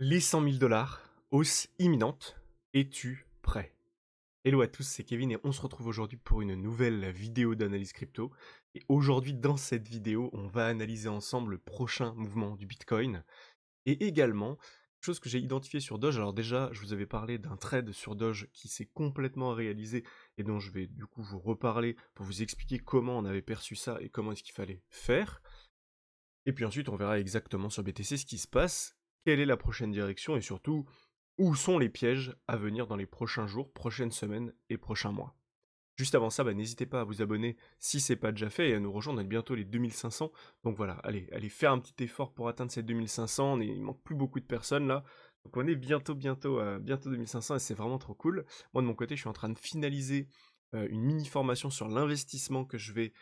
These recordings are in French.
Les 100 000 $, hausse imminente, es-tu prêt? Hello à tous, c'est Kevin et on se retrouve aujourd'hui pour une nouvelle vidéo d'analyse crypto. Et aujourd'hui, dans cette vidéo, on va analyser ensemble le prochain mouvement du Bitcoin et également quelque chose que j'ai identifié sur Doge. Alors déjà, je vous avais parlé d'un trade sur Doge qui s'est complètement réalisé et dont je vais du coup vous reparler pour vous expliquer comment on avait perçu ça et comment est-ce qu'il fallait faire. Et puis ensuite, on verra exactement sur BTC ce qui se passe, quelle est la prochaine direction et surtout, où sont les pièges à venir dans les prochains jours, prochaines semaines et prochains mois. Juste avant ça, n'hésitez pas à vous abonner si c'est pas déjà fait et à nous rejoindre, on est bientôt les 2500. Donc voilà, allez faire un petit effort pour atteindre ces 2500, il manque plus beaucoup de personnes là. Donc on est bientôt 2500 et c'est vraiment trop cool. Moi de mon côté, je suis en train de finaliser une mini formation sur l'investissement que je vais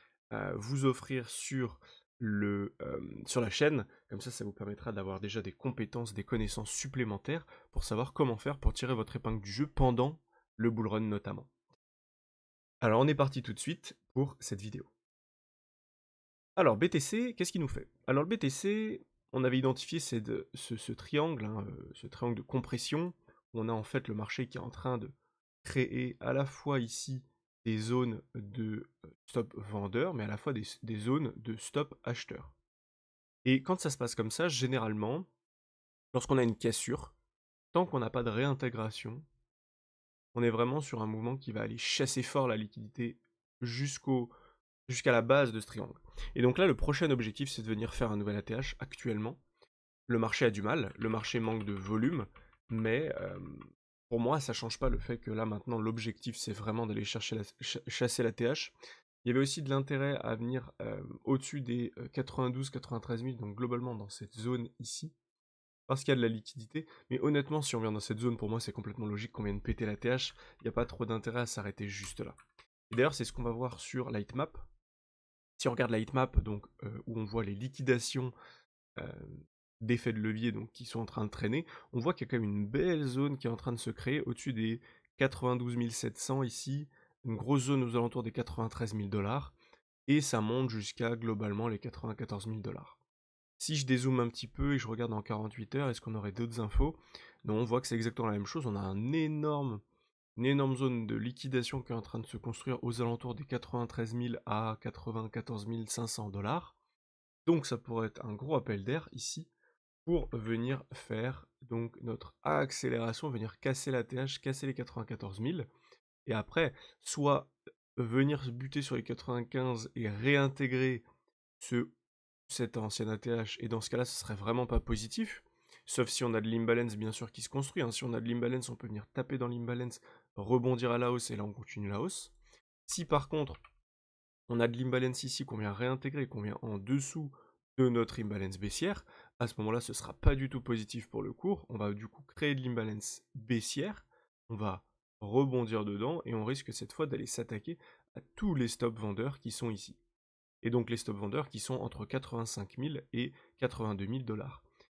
vous offrir sur la chaîne. Comme ça vous permettra d'avoir déjà des compétences, des connaissances supplémentaires pour savoir comment faire pour tirer votre épingle du jeu pendant le bull run notamment. Alors on est parti tout de suite pour cette vidéo. Alors BTC, qu'est-ce qu'il nous fait? Alors le BTC, on avait identifié ce triangle, hein, ce triangle de compression, où on a en fait le marché qui est en train de créer à la fois ici des zones de stop vendeur, mais à la fois des zones de stop acheteur. Et quand ça se passe comme ça, généralement, lorsqu'on a une cassure, tant qu'on n'a pas de réintégration, on est vraiment sur un mouvement qui va aller chasser fort la liquidité jusqu'à la base de ce triangle. Et donc là, le prochain objectif, c'est de venir faire un nouvel ATH. Actuellement, le marché a du mal, le marché manque de volume, mais pour moi, ça change pas le fait que là, maintenant, l'objectif, c'est vraiment d'aller chasser l'ATH. Il y avait aussi de l'intérêt à venir au-dessus des 92-93 000, donc globalement dans cette zone ici, parce qu'il y a de la liquidité. Mais honnêtement, si on vient dans cette zone, pour moi, c'est complètement logique qu'on vienne péter l'ATH. Il n'y a pas trop d'intérêt à s'arrêter juste là. Et d'ailleurs, c'est ce qu'on va voir sur Lightmap. Si on regarde la heatmap, donc, où on voit les liquidations euh, d'effets de levier donc, qui sont en train de traîner, on voit qu'il y a quand même une belle zone qui est en train de se créer au-dessus des 92 700 ici, une grosse zone aux alentours des 93 000 $, et ça monte jusqu'à globalement les 94 000 $. Si je dézoome un petit peu et je regarde en 48 heures, est-ce qu'on aurait d'autres infos? Non, on voit que c'est exactement la même chose, on a une énorme zone de liquidation qui est en train de se construire aux alentours des 93 000 à 94 500 $. Donc ça pourrait être un gros appel d'air ici pour venir faire donc notre accélération, venir casser la TH, casser les 94 000, et après, soit venir se buter sur les 95 et réintégrer cet ancien ATH, et dans ce cas-là, ce serait vraiment pas positif, sauf si on a de l'imbalance bien sûr qui se construit, hein. Si on a de l'imbalance, on peut venir taper dans l'imbalance, rebondir à la hausse, et là on continue la hausse. Si par contre, on a de l'imbalance ici qu'on vient réintégrer, qu'on vient en dessous de notre imbalance baissière, à ce moment-là, ce ne sera pas du tout positif pour le cours. On va du coup créer de l'imbalance baissière, on va rebondir dedans, et on risque cette fois d'aller s'attaquer à tous les stop vendeurs qui sont ici. Et donc les stop vendeurs qui sont entre 85 000 et 82 000 $.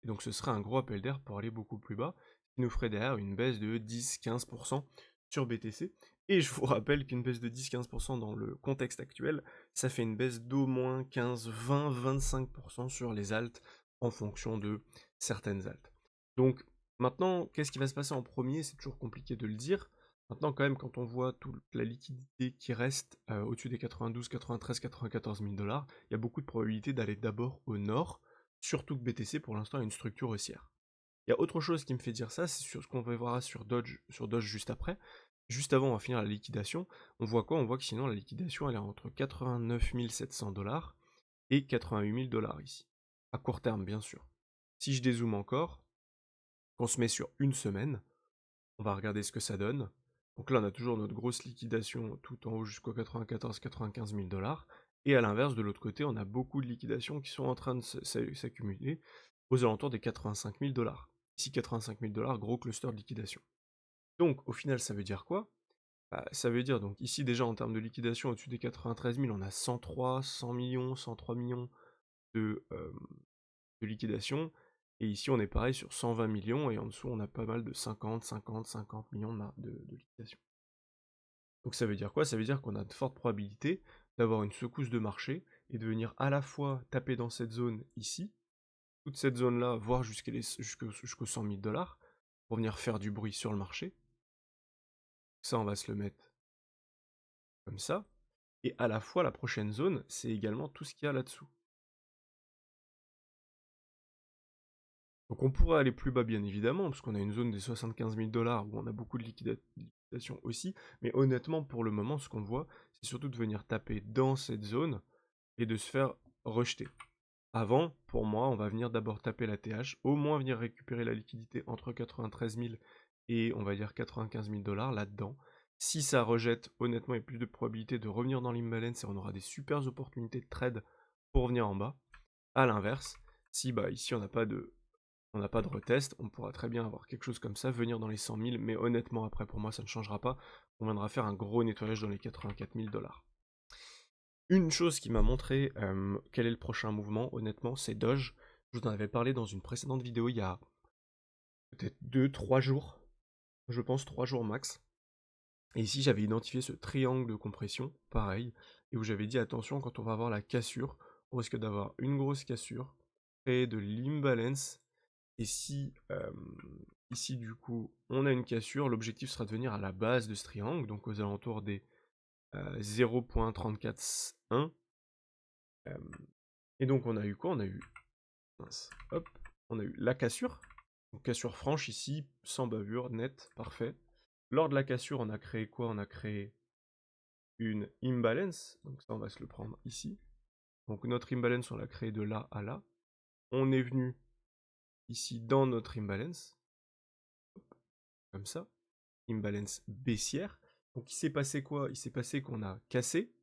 Et donc ce serait un gros appel d'air pour aller beaucoup plus bas, ce qui nous ferait derrière une baisse de 10-15% sur BTC. Et je vous rappelle qu'une baisse de 10-15% dans le contexte actuel, ça fait une baisse d'au moins 15, 20, 25% sur les alts en fonction de certaines alts. Donc maintenant, qu'est-ce qui va se passer en premier? C'est toujours compliqué de le dire. Maintenant, quand même, quand on voit toute la liquidité qui reste au-dessus des 92, 93, 94 000 $, il y a beaucoup de probabilités d'aller d'abord au nord, surtout que BTC pour l'instant a une structure haussière. Il y a autre chose qui me fait dire ça, c'est sur ce qu'on verra sur Doge juste après. Juste avant, on va finir la liquidation. On voit quoi? On voit que sinon la liquidation elle est entre 89 700 $ et 88 000 $ ici. À court terme, bien sûr. Si je dézoome encore, qu'on se met sur une semaine, on va regarder ce que ça donne. Donc là, on a toujours notre grosse liquidation tout en haut jusqu'aux 94-95 000 $. Et à l'inverse, de l'autre côté, on a beaucoup de liquidations qui sont en train de s'accumuler aux alentours des 85 000 $. Ici, 85 000 $, gros cluster de liquidation. Donc, au final, ça veut dire quoi? Ça veut dire, donc ici déjà en termes de liquidation, au-dessus des 93 000, on a 103, 100 millions, 103 millions de liquidation. Et ici, on est pareil sur 120 millions, et en dessous, on a pas mal de 50, 50, 50 millions de liquidation. Donc ça veut dire quoi? Ça veut dire qu'on a de fortes probabilités d'avoir une secousse de marché et de venir à la fois taper dans cette zone ici, toute cette zone-là, voire jusqu'aux 100 000 $, pour venir faire du bruit sur le marché. Ça, on va se le mettre comme ça. Et à la fois, la prochaine zone, c'est également tout ce qu'il y a là-dessous. Donc on pourrait aller plus bas, bien évidemment, parce qu'on a une zone des 75 000 $ où on a beaucoup de liquidation aussi. Mais honnêtement, pour le moment, ce qu'on voit, c'est surtout de venir taper dans cette zone et de se faire rejeter. Avant, pour moi, on va venir d'abord taper la TH, au moins venir récupérer la liquidité entre 93 000 et on va dire 95 000 $ là-dedans. Si ça rejette, honnêtement, il y a plus de probabilité de revenir dans l'imbalance et on aura des super opportunités de trade pour venir en bas. A l'inverse, si ici on n'a pas de retest, on pourra très bien avoir quelque chose comme ça, venir dans les 100 000, mais honnêtement, après, pour moi, ça ne changera pas. On viendra faire un gros nettoyage dans les 84 000 $. Une chose qui m'a montré quel est le prochain mouvement, honnêtement, c'est Doge. Je vous en avais parlé dans une précédente vidéo il y a peut-être 2-3 jours, je pense 3 jours max. Et ici, j'avais identifié ce triangle de compression, pareil, et où j'avais dit attention, quand on va avoir la cassure, on risque d'avoir une grosse cassure, créer de l'imbalance. Et si ici, du coup, on a une cassure, l'objectif sera de venir à la base de ce triangle, donc aux alentours des 0.341. Et donc on a eu quoi? On a eu on a eu la cassure. Donc cassure franche ici, sans bavure, net, parfait. Lors de la cassure, on a créé quoi? On a créé une imbalance. Donc ça, on va se le prendre ici. Donc notre imbalance, on l'a créé de là à là. On est venu ici dans notre imbalance. Comme ça. Imbalance baissière. Donc il s'est passé quoi? Il s'est passé qu'on a cassé.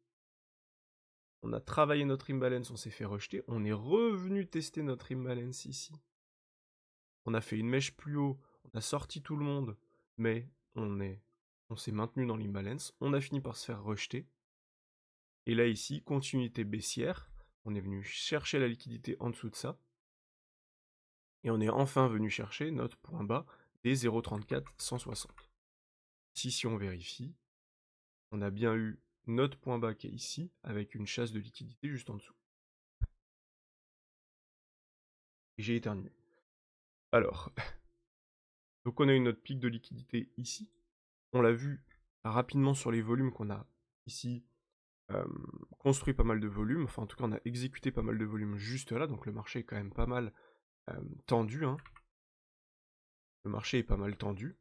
On a travaillé notre imbalance, on s'est fait rejeter. On est revenu tester notre imbalance ici. On a fait une mèche plus haut, on a sorti tout le monde, mais on s'est maintenu dans l'imbalance. On a fini par se faire rejeter. Et là ici, continuité baissière. On est venu chercher la liquidité en dessous de ça. Et on est enfin venu chercher notre point bas des 0,34-160. Ici, si on vérifie, on a bien eu notre point bas qui est ici, avec une chasse de liquidité juste en dessous. Et j'ai éternué. Alors, donc on a eu notre pic de liquidité ici. On l'a vu rapidement sur les volumes qu'on a ici construit pas mal de volumes. Enfin, en tout cas, on a exécuté pas mal de volumes juste là. Donc le marché est quand même pas mal tendu. Hein. Le marché est pas mal tendu.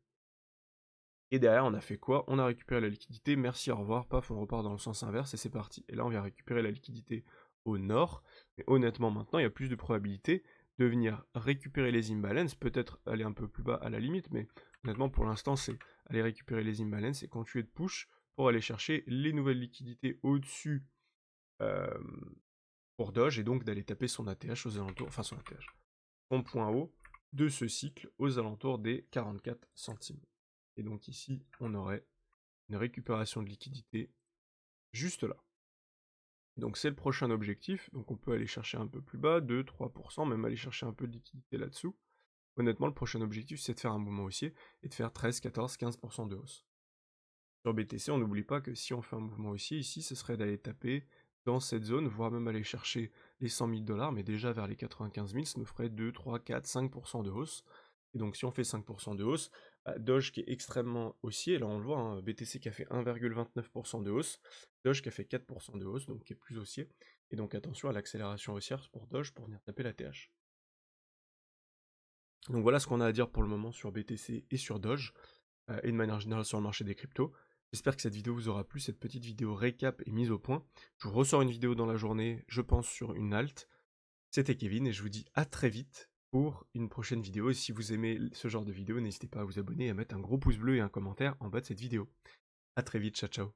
Et derrière, on a fait quoi? On a récupéré la liquidité. Merci, au revoir. Paf, on repart dans le sens inverse et c'est parti. Et là, on vient récupérer la liquidité au nord. Mais honnêtement, maintenant, il y a plus de probabilité de venir récupérer les imbalances. Peut-être aller un peu plus bas à la limite. Mais honnêtement, pour l'instant, c'est aller récupérer les imbalances et continuer de push pour aller chercher les nouvelles liquidités au-dessus pour Doge et donc d'aller taper son ATH aux alentours, enfin son ATH, son point haut de ce cycle aux alentours des 44 centimes. Et donc ici, on aurait une récupération de liquidité juste là. Donc c'est le prochain objectif, donc on peut aller chercher un peu plus bas, 2-3%, même aller chercher un peu de liquidité là-dessous. Honnêtement, le prochain objectif, c'est de faire un mouvement haussier et de faire 13, 14, 15% de hausse. Sur BTC, on n'oublie pas que si on fait un mouvement haussier ici, ce serait d'aller taper dans cette zone, voire même aller chercher les 100 000 $, mais déjà vers les 95 000, ça nous ferait 2, 3, 4, 5% de hausse. Et donc si on fait 5% de hausse, Doge qui est extrêmement haussier, là on le voit, hein, BTC qui a fait 1,29% de hausse, Doge qui a fait 4% de hausse, donc qui est plus haussier. Et donc attention à l'accélération haussière pour Doge pour venir taper la TH. Donc voilà ce qu'on a à dire pour le moment sur BTC et sur Doge, et de manière générale sur le marché des cryptos. J'espère que cette vidéo vous aura plu, cette petite vidéo récap et mise au point. Je vous ressors une vidéo dans la journée, je pense sur une alt. C'était Kevin et je vous dis à très vite pour une prochaine vidéo. Et si vous aimez ce genre de vidéo, n'hésitez pas à vous abonner et à mettre un gros pouce bleu et un commentaire en bas de cette vidéo. A très vite, ciao ciao.